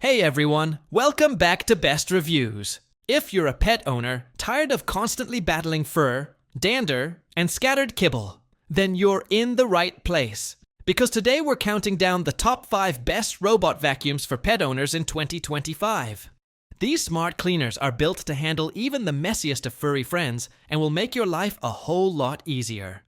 Hey everyone, welcome back to Best Reviews. If you're a pet owner tired of constantly battling fur, dander, and scattered kibble, then you're in the right place. Because today we're counting down the top 5 best robot vacuums for pet owners in 2025. These smart cleaners are built to handle even the messiest of furry friends and will make your life a whole lot easier.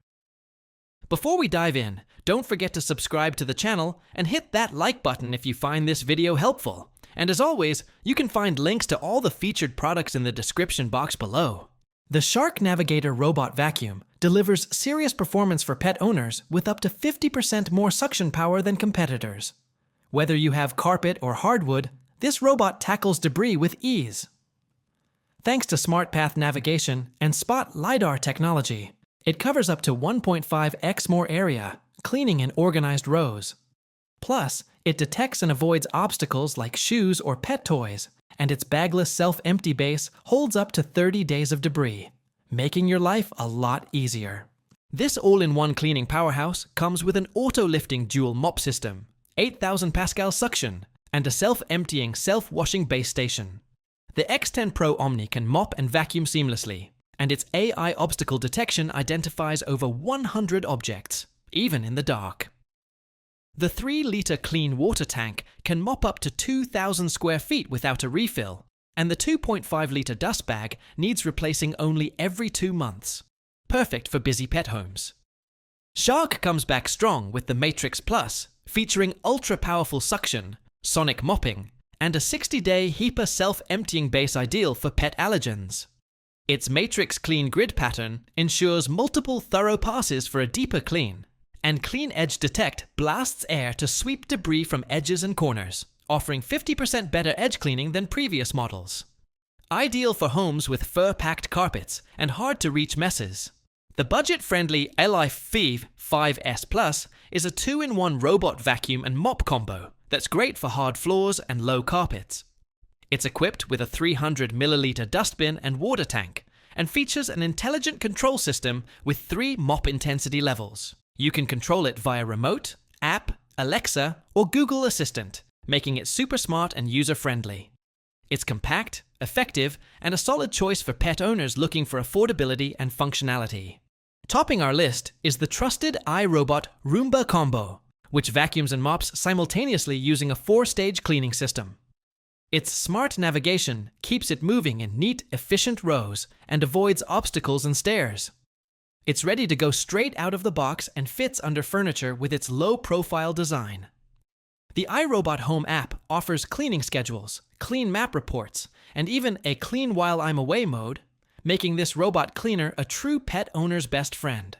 Before we dive in, don't forget to subscribe to the channel and hit that like button if you find this video helpful. And as always, you can find links to all the featured products in the description box below. The Shark Navigator robot vacuum delivers serious performance for pet owners with up to 50% more suction power than competitors. Whether you have carpet or hardwood, this robot tackles debris with ease. Thanks to SmartPath navigation and Spot LiDAR technology, it covers up to 1.5x more area, cleaning in organized rows. Plus, it detects and avoids obstacles like shoes or pet toys, and its bagless self-empty base holds up to 30 days of debris, making your life a lot easier. This all-in-one cleaning powerhouse comes with an auto-lifting dual mop system, 8,000 Pascal suction, and a self-emptying, self-washing base station. The X10 Pro Omni can mop and vacuum seamlessly, and its AI obstacle detection identifies over 100 objects, even in the dark. The 3-liter clean water tank can mop up to 2,000 square feet without a refill, and the 2.5-liter dust bag needs replacing only every 2 months. Perfect for busy pet homes. Shark comes back strong with the Matrix Plus, featuring ultra-powerful suction, sonic mopping, and a 60-day HEPA self-emptying base ideal for pet allergens. Its Matrix Clean Grid pattern ensures multiple thorough passes for a deeper clean, and Clean Edge Detect blasts air to sweep debris from edges and corners, offering 50% better edge cleaning than previous models. Ideal for homes with fur-packed carpets and hard-to-reach messes. The budget-friendly ILIFE V5s Plus is a 2-in-1 robot vacuum and mop combo that's great for hard floors and low carpets. It's equipped with a 300 milliliter dustbin and water tank, and features an intelligent control system with 3 mop intensity levels. You can control it via remote, app, Alexa, or Google Assistant, making it super smart and user-friendly. It's compact, effective, and a solid choice for pet owners looking for affordability and functionality. Topping our list is the trusted iRobot Roomba Combo, which vacuums and mops simultaneously using a 4-stage cleaning system. Its smart navigation keeps it moving in neat, efficient rows and avoids obstacles and stairs. It's ready to go straight out of the box and fits under furniture with its low-profile design. The iRobot Home app offers cleaning schedules, clean map reports, and even a clean while I'm away mode, making this robot cleaner a true pet owner's best friend.